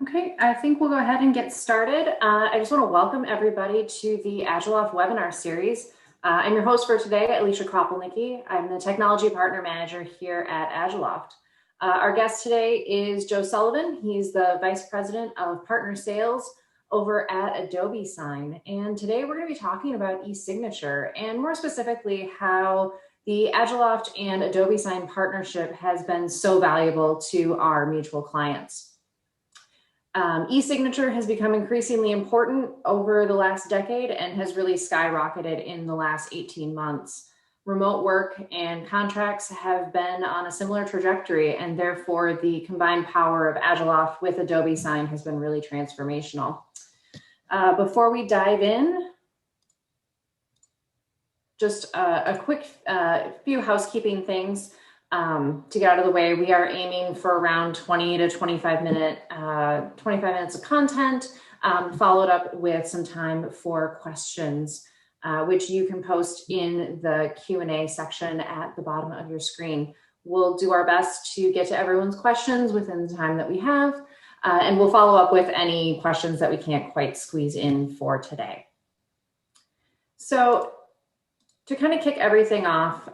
Okay, I think we'll go ahead and get started. I just want to welcome everybody to the Agiloft webinar series. I'm your host for today, Alicia Kropelnicki. I'm the Technology Partner Manager here at Agiloft. Our guest today is Joe Sullivan. He's the Vice President of Partner Sales over at Adobe Sign. And today we're going to be talking about e-signature and more specifically how the Agiloft and Adobe Sign partnership has been so valuable to our mutual clients. E-signature has become increasingly important over the last decade and has really skyrocketed in the last 18 months. Remote work and contracts have been on a similar trajectory, and therefore the combined power of Agiloft with Adobe Sign has been really transformational. Before we dive in, just a quick few housekeeping things. To get out of the way, we are aiming for around 20 to 25 minutes of content, followed up with some time for questions, which you can post in the Q&A section at the bottom of your screen. We'll do our best to get to everyone's questions within the time that we have, and we'll follow up with any questions that we can't quite squeeze in for today. So to kind of kick everything off,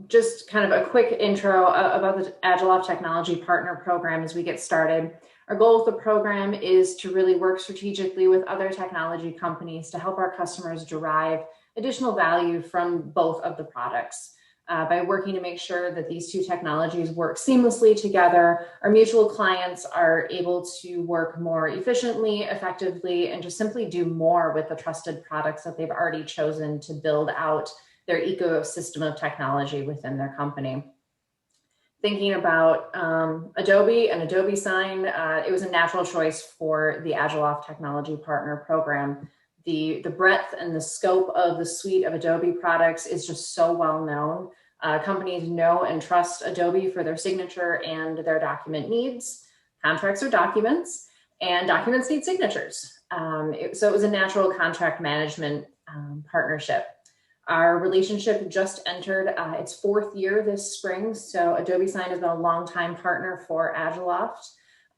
just kind of a quick intro about the Agiloft Technology Partner Program as we get started. Our goal with the program is to really work strategically with other technology companies to help our customers derive additional value from both of the products. By working to make sure that these two technologies work seamlessly together, our mutual clients are able to work more efficiently, effectively, and just simply do more with the trusted products that they've already chosen to build out their ecosystem of technology within their company. Thinking about Adobe and Adobe Sign, it was a natural choice for the Agiloft Technology Partner Program. The breadth and the scope of the suite of Adobe products is just so well known. Companies know and trust Adobe for their signature and their document needs. Contracts are documents, and documents need signatures. So it was a natural contract management partnership. Our relationship just entered its fourth year this spring, so Adobe Sign has been a longtime partner for Agiloft,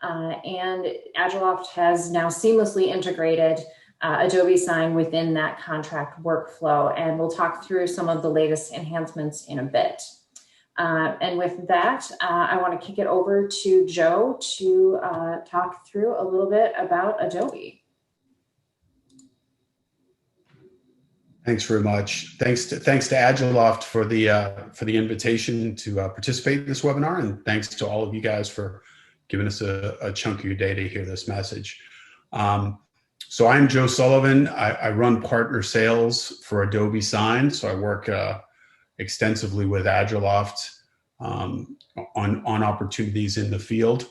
and Agiloft has now seamlessly integrated Adobe Sign within that contract workflow, and we'll talk through some of the latest enhancements in a bit. And with that, I want to kick it over to Joe to talk through a little bit about Adobe. Thanks very much. Thanks to Agiloft for the invitation to participate in this webinar, and thanks to all of you guys for giving us a chunk of your day to hear this message. So I'm Joe Sullivan. I run partner sales for Adobe Sign. So I work extensively with Agiloft on opportunities in the field.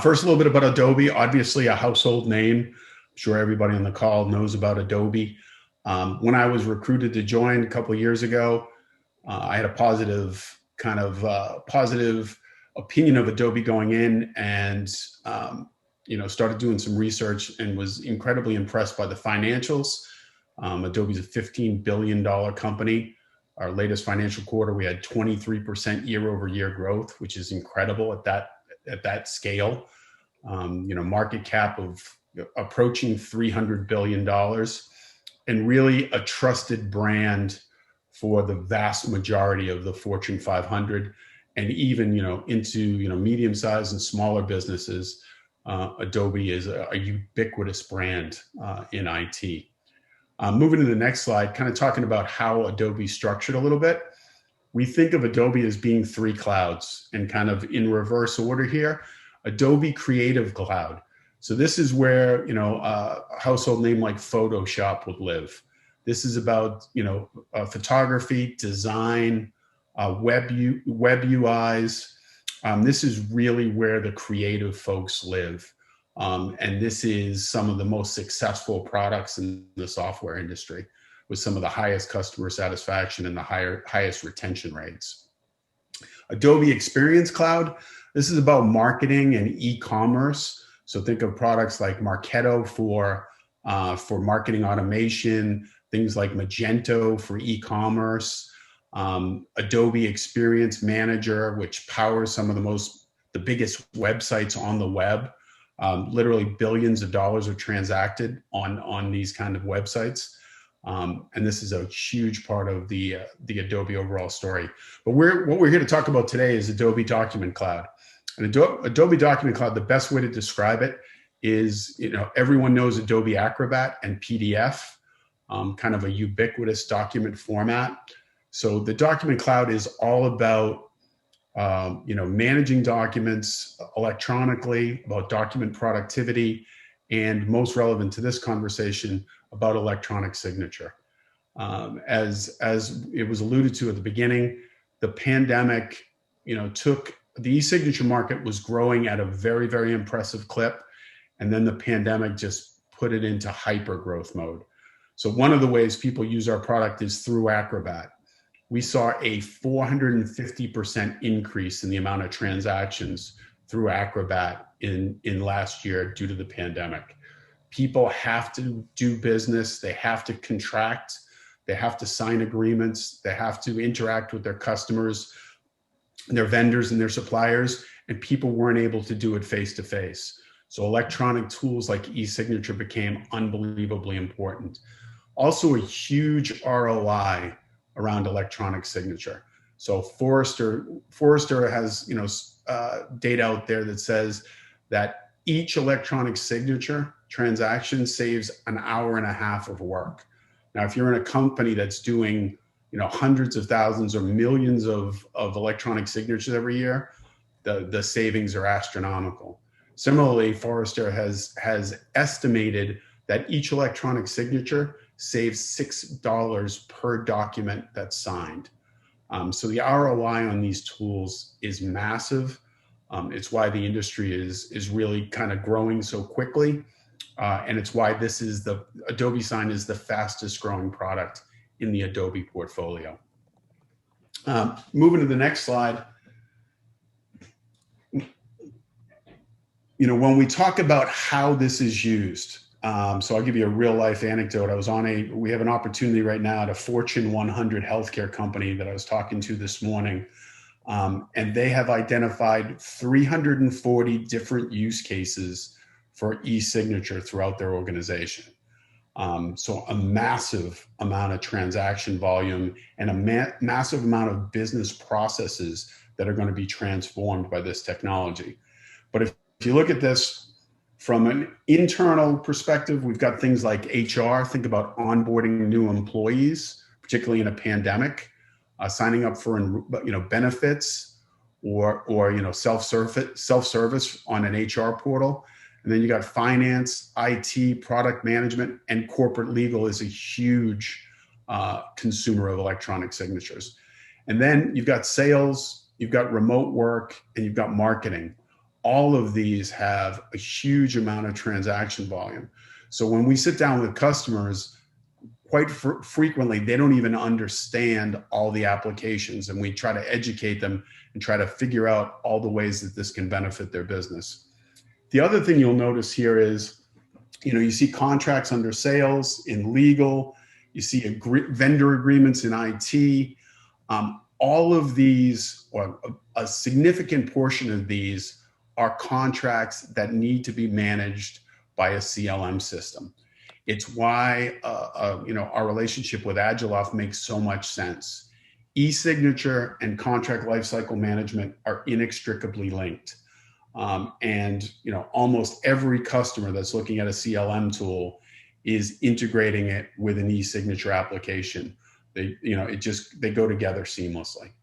First, a little bit about Adobe. Obviously, a household name. I'm sure everybody on the call knows about Adobe. When I was recruited to join a couple of years ago, I had a positive opinion of Adobe going in, and started doing some research and was incredibly impressed by the financials. Adobe's a $15 billion company. Our latest financial quarter, we had 23% year-over-year growth, which is incredible at that scale. Market cap of approaching $300 billion. And really a trusted brand for the vast majority of the Fortune 500, and even into medium-sized and smaller businesses. Adobe is a ubiquitous brand in IT. Moving to the next slide, kind of talking about how Adobe's structured a little bit. We think of Adobe as being three clouds, and kind of in reverse order here. Adobe Creative Cloud. So this is where, a household name like Photoshop would live. This is about, photography, design, web UIs. This is really where the creative folks live. And this is some of the most successful products in the software industry, with some of the highest customer satisfaction and the highest retention rates. Adobe Experience Cloud. This is about marketing and e-commerce. So think of products like Marketo for marketing automation, things like Magento for e-commerce, Adobe Experience Manager, which powers some of the biggest websites on the web. Literally billions of dollars are transacted on these kind of websites. And this is a huge part of the Adobe overall story. But what we're here to talk about today is Adobe Document Cloud. And Adobe Document Cloud, the best way to describe it is, everyone knows Adobe Acrobat and PDF, kind of a ubiquitous document format. So the Document Cloud is all about managing documents electronically, about document productivity, and most relevant to this conversation, about electronic signature. As it was alluded to at the beginning, the pandemic, took the e-signature market was growing at a very, very impressive clip. And then the pandemic just put it into hyper growth mode. So one of the ways people use our product is through Acrobat. We saw a 450% increase in the amount of transactions through Acrobat in last year due to the pandemic. People have to do business, they have to contract, they have to sign agreements, they have to interact with their customers, their vendors and their suppliers, and people weren't able to do it face to face. So electronic tools like e-signature became unbelievably important. Also a huge ROI around electronic signature. So Forrester has data out there that says that each electronic signature transaction saves an hour and a half of work. Now, if you're in a company that's doing hundreds of thousands or millions of electronic signatures every year, the savings are astronomical. Similarly, Forrester has estimated that each electronic signature saves $6 per document that's signed. So the ROI on these tools is massive. It's why the industry is really kind of growing so quickly. And it's why the Adobe Sign is the fastest growing product in the Adobe portfolio. Moving to the next slide. When we talk about how this is used, so I'll give you a real life anecdote. We have an opportunity right now at a Fortune 100 healthcare company that I was talking to this morning. And they have identified 340 different use cases for e-signature throughout their organization. So a massive amount of transaction volume and a massive amount of business processes that are going to be transformed by this technology. But if you look at this from an internal perspective, we've got things like HR. Think about onboarding new employees, particularly in a pandemic, signing up for benefits or self-service on an HR portal. And then you got finance, IT, product management, and corporate legal is a huge consumer of electronic signatures. And then you've got sales, you've got remote work, and you've got marketing. All of these have a huge amount of transaction volume. So when we sit down with customers, quite frequently, they don't even understand all the applications, and we try to educate them and try to figure out all the ways that this can benefit their business. The other thing you'll notice here is, you see contracts under sales, in legal, you see vendor agreements in IT. All of these, or a significant portion of these, are contracts that need to be managed by a CLM system. It's why our relationship with Agiloft makes so much sense. E-signature and contract lifecycle management are inextricably linked. And almost every customer that's looking at a CLM tool is integrating it with an e-signature application. They go together seamlessly.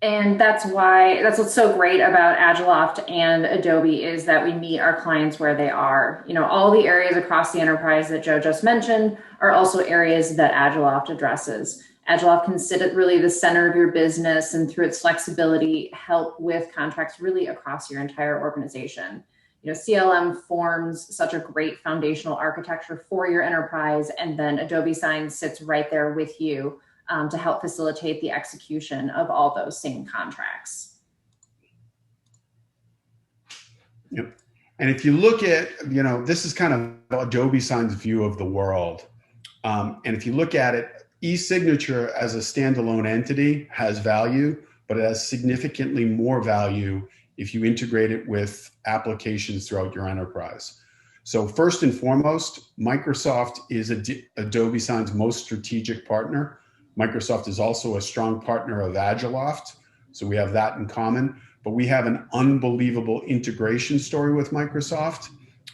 And that's what's so great about Agiloft and Adobe is that we meet our clients where they are. All the areas across the enterprise that Joe just mentioned are also areas that Agiloft addresses. Agiloft can sit at really the center of your business and through its flexibility, help with contracts really across your entire organization. CLM forms such a great foundational architecture for your enterprise, and then Adobe Sign sits right there with you to help facilitate the execution of all those same contracts. Yep. And if you look at, this is kind of Adobe Sign's view of the world. And if you look at it, e-signature as a standalone entity has value, but it has significantly more value if you integrate it with applications throughout your enterprise. So first and foremost, Microsoft is Adobe Sign's most strategic partner. Microsoft is also a strong partner of Agiloft, so we have that in common. But we have an unbelievable integration story with Microsoft,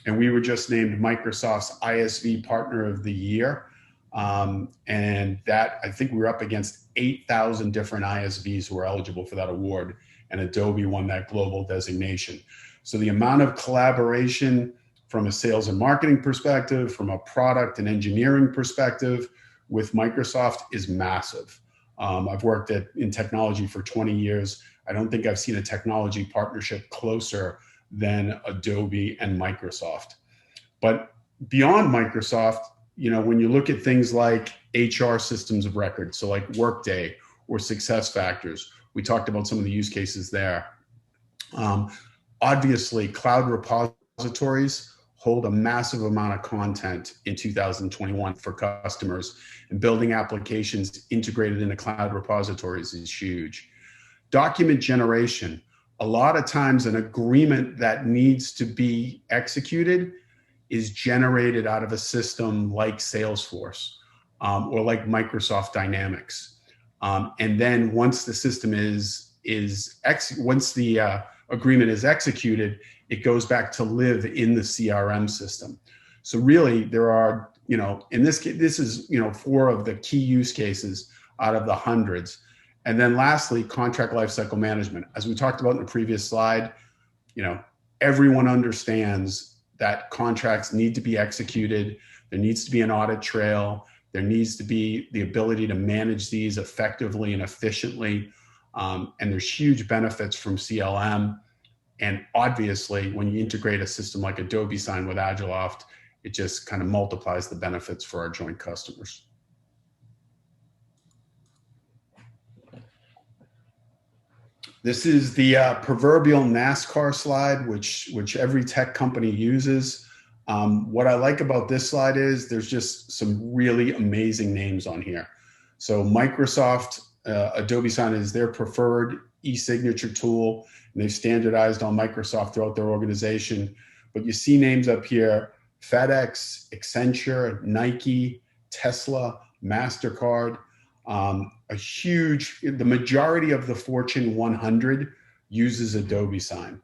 and we were just named Microsoft's ISV Partner of the Year. And that, I think we were up against 8,000 different ISVs who were eligible for that award, and Adobe won that global designation. So the amount of collaboration from a sales and marketing perspective, from a product and engineering perspective with Microsoft is massive. I've worked in technology for 20 years. I don't think I've seen a technology partnership closer than Adobe and Microsoft. But beyond Microsoft, you know, when you look at things like HR systems of record, so like Workday or SuccessFactors, we talked about some of the use cases there. Obviously, cloud repositories hold a massive amount of content in 2021 for customers, and building applications integrated into cloud repositories is huge. Document generation, a lot of times an agreement that needs to be executed is generated out of a system like Salesforce or like Microsoft Dynamics. And then once the system once the agreement is executed, it goes back to live in the CRM system. So really there are, you know, in this case, this is, you know, 4 of the key use cases out of the hundreds. And then lastly, contract lifecycle management. As we talked about in the previous slide, you know, everyone understands that contracts need to be executed. There needs to be an audit trail. There needs to be the ability to manage these effectively and efficiently. And there's huge benefits from CLM. And obviously, when you integrate a system like Adobe Sign with Agiloft, it just kind of multiplies the benefits for our joint customers. This is the proverbial NASCAR slide, which every tech company uses. What I like about this slide is there's just some really amazing names on here. So Microsoft, Adobe Sign is their preferred e-signature tool, and they've standardized on Microsoft throughout their organization. But you see names up here: FedEx, Accenture, Nike, Tesla, MasterCard. The majority of the Fortune 100 uses Adobe Sign.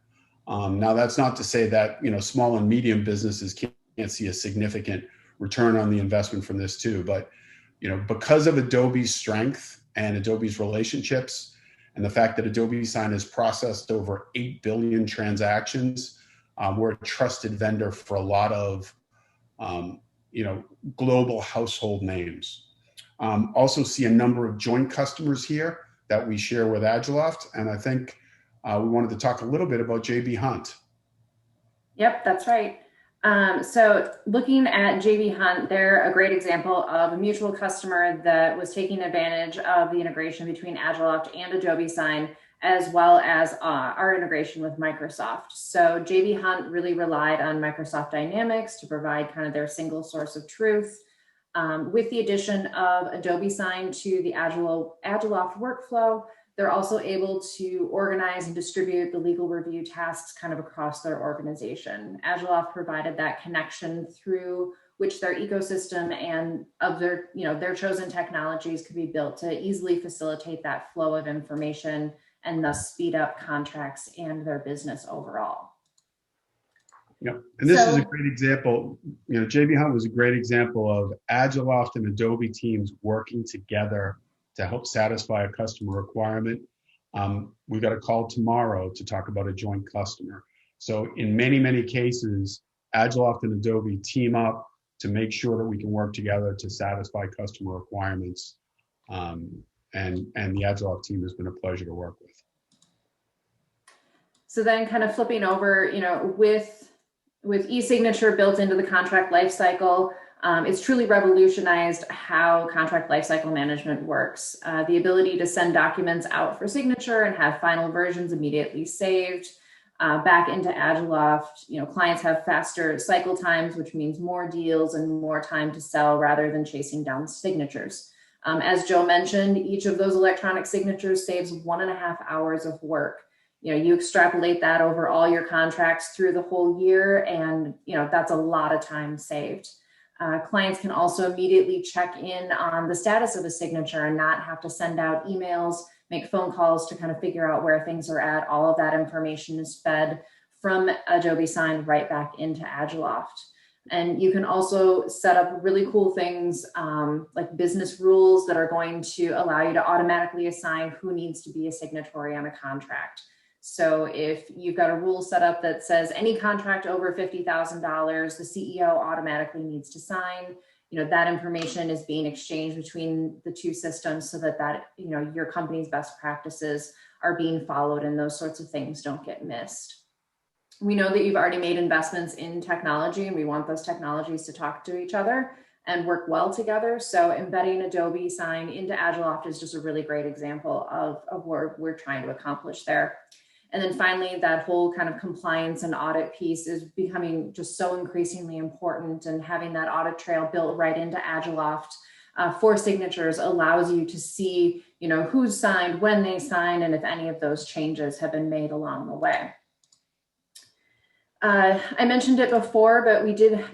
Now that's not to say that, you know, small and medium businesses can't see a significant return on the investment from this too. But, you know, because of Adobe's strength and Adobe's relationships and the fact that Adobe Sign has processed over 8 billion transactions, we're a trusted vendor for a lot of, you know, global household names. Also see a number of joint customers here that we share with Agiloft. And I think we wanted to talk a little bit about JB Hunt. Yep, that's right. So looking at JB Hunt, they're a great example of a mutual customer that was taking advantage of the integration between Agiloft and Adobe Sign, as well as our integration with Microsoft. So JB Hunt really relied on Microsoft Dynamics to provide kind of their single source of truth. With the addition of Adobe Sign to the Agiloft workflow, they're also able to organize and distribute the legal review tasks kind of across their organization. Agiloft provided that connection through which their ecosystem and of their, you know, their chosen technologies could be built to easily facilitate that flow of information and thus speed up contracts and their business overall. Yeah, and this is a great example. You know, JB Hunt was a great example of Agiloft and Adobe teams working together to help satisfy a customer requirement. We got a call tomorrow to talk about a joint customer. So in many, many cases, Agiloft and Adobe team up to make sure that we can work together to satisfy customer requirements. And the Agiloft team has been a pleasure to work with. So then kind of flipping over, you know, with e-signature built into the contract lifecycle, it's truly revolutionized how contract lifecycle management works. The ability to send documents out for signature and have final versions immediately saved back into Agiloft. You know, clients have faster cycle times, which means more deals and more time to sell rather than chasing down signatures. As Joe mentioned, each of those electronic signatures saves 1.5 hours of work. You extrapolate that over all your contracts through the whole year, and that's a lot of time saved. Clients can also immediately check in on the status of a signature and not have to send out emails, make phone calls to kind of figure out where things are at. All of that information is fed from Adobe Sign right back into Agiloft. And you can also set up really cool things like business rules that are going to allow you to automatically assign who needs to be a signatory on a contract. So if you've got a rule set up that says any contract over $50,000, the CEO automatically needs to sign, that information is being exchanged between the two systems so that your company's best practices are being followed and those sorts of things don't get missed. We know that you've already made investments in technology, and we want those technologies to talk to each other and work well together. So embedding Adobe Sign into Agiloft is just a really great example of what we're trying to accomplish there. And then finally, that whole kind of compliance and audit piece is becoming just so increasingly important, and having that audit trail built right into Agiloft for signatures allows you to see, who's signed, when they signed, and if any of those changes have been made along the way. I mentioned it before, but we did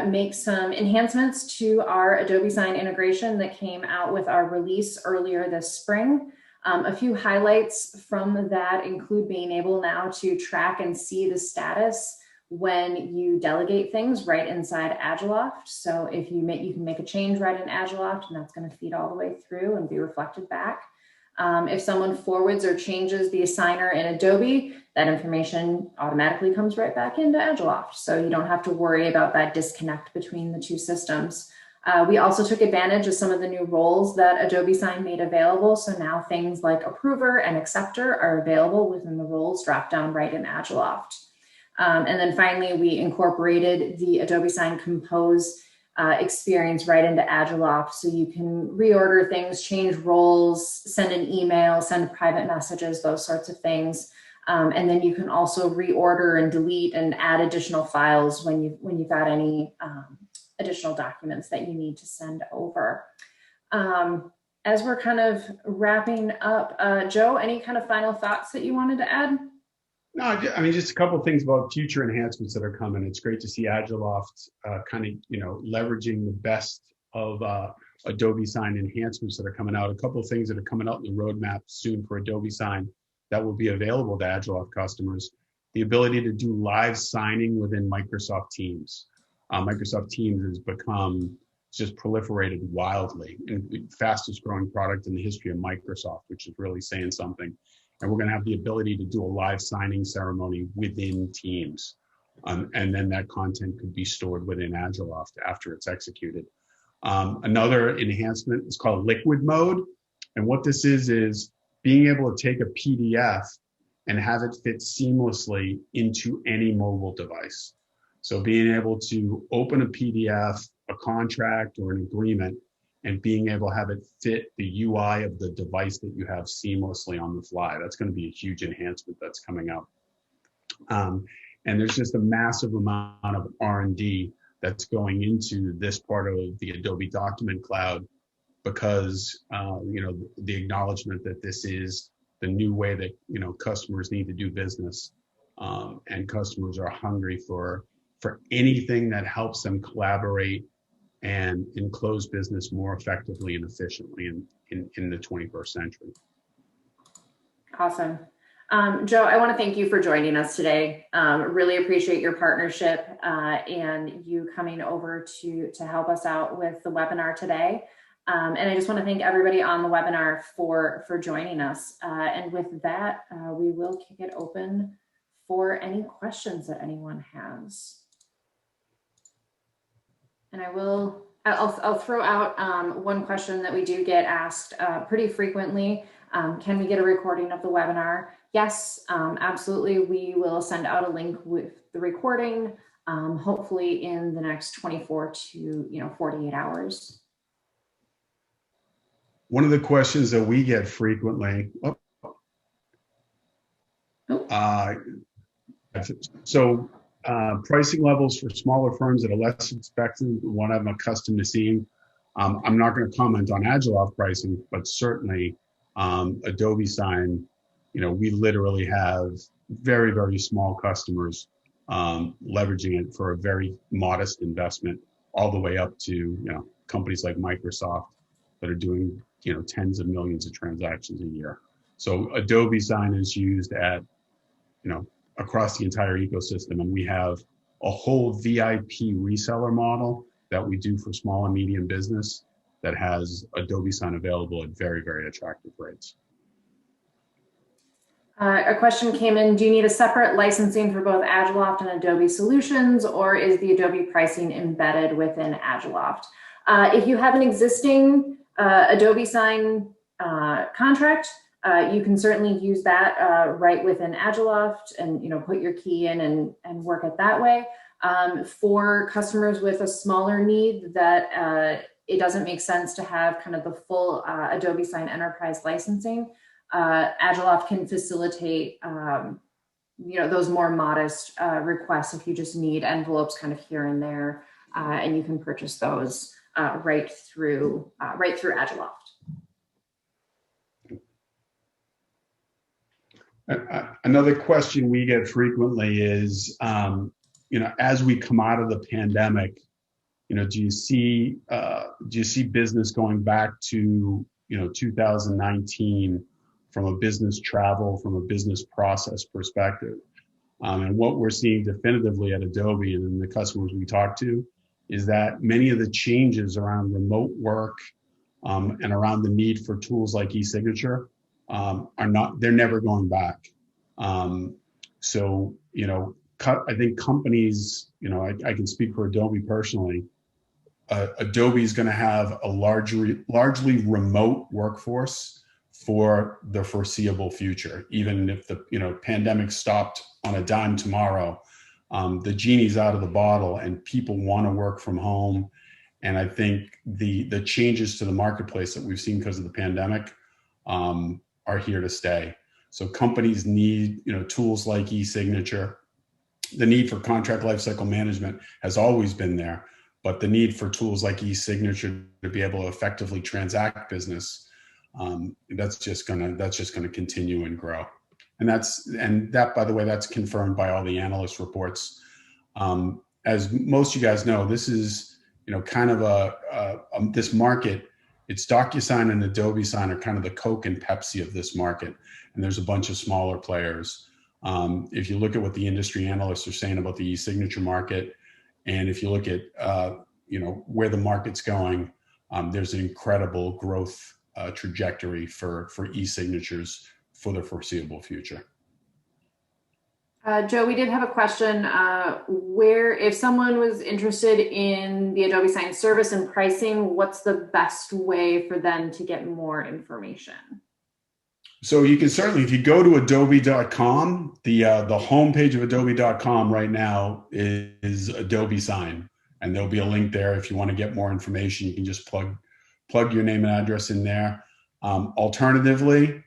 make some enhancements to our Adobe Sign integration that came out with our release earlier this spring. A few highlights from that include being able now to track and see the status when you delegate things right inside Agiloft. So if you can make a change right in Agiloft, and that's going to feed all the way through and be reflected back. If someone forwards or changes the assigner in Adobe, that information automatically comes right back into Agiloft. So you don't have to worry about that disconnect between the two systems. We also took advantage of some of the new roles that Adobe Sign made available. So now things like approver and acceptor are available within the roles drop down right in Agiloft. And then finally, we incorporated the Adobe Sign Compose experience right into Agiloft, so you can reorder things, change roles, send an email, send private messages, those sorts of things. And then you can also reorder and delete and add additional files when you've got any additional documents that you need to send over. As we're kind of wrapping up, Joe, any kind of final thoughts that you wanted to add? No, I mean, just a couple of things about future enhancements that are coming. It's great to see Agiloft kind of, leveraging the best of Adobe Sign enhancements that are coming out. A couple of things that are coming out in the roadmap soon for Adobe Sign that will be available to Agiloft customers. The ability to do live signing within Microsoft Teams. Microsoft Teams has become just proliferated wildly, and fastest growing product in the history of Microsoft, which is really saying something. And we're going to have the ability to do a live signing ceremony within Teams. And then that content could be stored within Agiloft after it's executed. Another enhancement is called liquid mode. And what this is being able to take a PDF and have it fit seamlessly into any mobile device. So being able to open a PDF, a contract, or an agreement, and being able to have it fit the UI of the device that you have seamlessly on the fly. That's going to be a huge enhancement that's coming out. And there's just a massive amount of R&D that's going into this part of the Adobe Document Cloud because, the acknowledgement that this is the new way that, customers need to do business. And customers are hungry for anything that helps them collaborate and close business more effectively and efficiently in the 21st century. Awesome. Joe, I want to thank you for joining us today. Really appreciate your partnership and you coming over to help us out with the webinar today. And I just want to thank everybody on the webinar for joining us. And with that, we will kick it open for any questions that anyone has. And I'll throw out one question that we do get asked pretty frequently. Can we get a recording of the webinar? Yes, absolutely. We will send out a link with the recording, hopefully in the next 24 to 48 hours. One of the questions that we get frequently, pricing levels for smaller firms that are less expensive, what I'm accustomed to seeing. I'm not going to comment on Agiloft pricing, but certainly Adobe Sign we literally have very, very small customers leveraging it for a very modest investment, all the way up to companies like Microsoft that are doing tens of millions of transactions a year. So Adobe Sign is used at across the entire ecosystem, and we have a whole VIP reseller model that we do for small and medium business that has Adobe Sign available at very, very attractive rates. A question came in, do you need a separate licensing for both Agiloft and Adobe solutions, or is the Adobe pricing embedded within Agiloft? If you have an existing Adobe Sign contract, you can certainly use that right within Agiloft and put your key in and work it that way. For customers with a smaller need that it doesn't make sense to have kind of the full Adobe Sign enterprise licensing, Agiloft can facilitate those more modest requests if you just need envelopes kind of here and there, and you can purchase those right through Agiloft. Another question we get frequently is, as we come out of the pandemic, do you see business going back to 2019 from a business travel, from a business process perspective? And what we're seeing definitively at Adobe and in the customers we talk to is that many of the changes around remote work and around the need for tools like e-signature they're never going back. So, I think companies, I can speak for Adobe personally, Adobe is going to have a largely remote workforce for the foreseeable future. Even if the pandemic stopped on a dime tomorrow, the genie's out of the bottle and people want to work from home. And I think the changes to the marketplace that we've seen because of the pandemic are here to stay. So companies need tools like e-signature. The need for contract lifecycle management has always been there, but the need for tools like e-signature to be able to effectively transact business, that's just gonna continue and grow. And that, by the way, that's confirmed by all the analyst reports. As most of you guys know, this is kind of this market. It's DocuSign and Adobe Sign are kind of the Coke and Pepsi of this market, and there's a bunch of smaller players. If you look at what the industry analysts are saying about the e-signature market, and if you look at where the market's going, there's an incredible growth trajectory for e-signatures for the foreseeable future. Joe, we did have a question where if someone was interested in the Adobe Sign service and pricing, what's the best way for them to get more information? So you can certainly, if you go to adobe.com, the homepage of adobe.com right now is Adobe Sign, and there'll be a link there. If you want to get more information, you can just plug your name and address in there. Alternatively,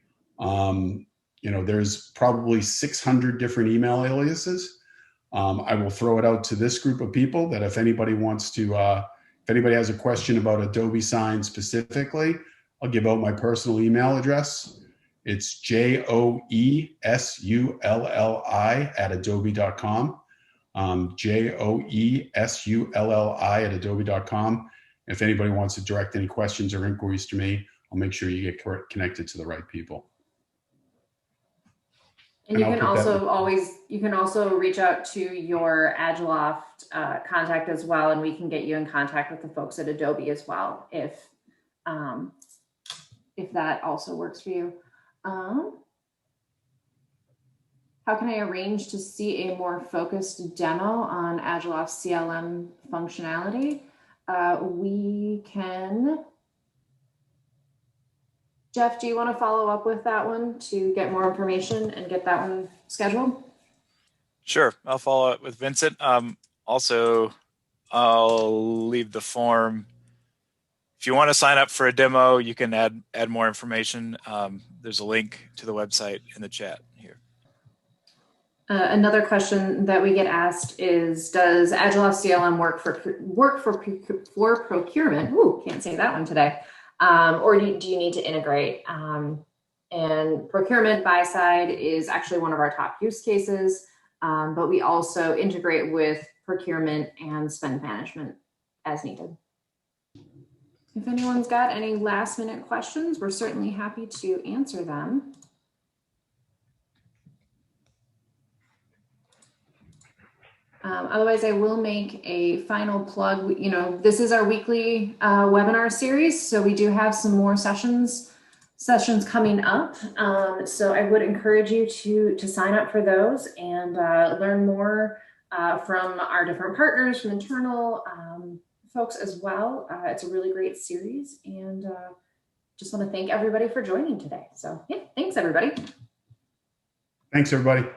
there's probably 600 different email aliases. I will throw it out to this group of people that if anybody wants to, if anybody has a question about Adobe Sign specifically, I'll give out my personal email address. It's joesulli@adobe.com. joesulli@adobe.com. If anybody wants to direct any questions or inquiries to me, I'll make sure you get connected to the right people. And you can also reach out to your Agiloft contact as well, and we can get you in contact with the folks at Adobe as well, if that also works for you. How can I arrange to see a more focused demo on Agiloft CLM functionality? We can. Jeff, do you want to follow up with that one to get more information and get that one scheduled? Sure, I'll follow up with Vincent. Also, I'll leave the form. If you want to sign up for a demo, you can add more information. There's a link to the website in the chat here. Another question that we get asked is, does Agiloft CLM work for procurement? Ooh, can't say that one today. Or do you need to integrate? And procurement buy side is actually one of our top use cases, but we also integrate with procurement and spend management as needed. If anyone's got any last minute questions, we're certainly happy to answer them. Otherwise, I will make a final plug. You know, this is our weekly webinar series, so we do have some more sessions coming up. So I would encourage you to sign up for those and learn more from our different partners, from internal folks as well. It's a really great series, and just want to thank everybody for joining today. So yeah, thanks everybody. Thanks everybody.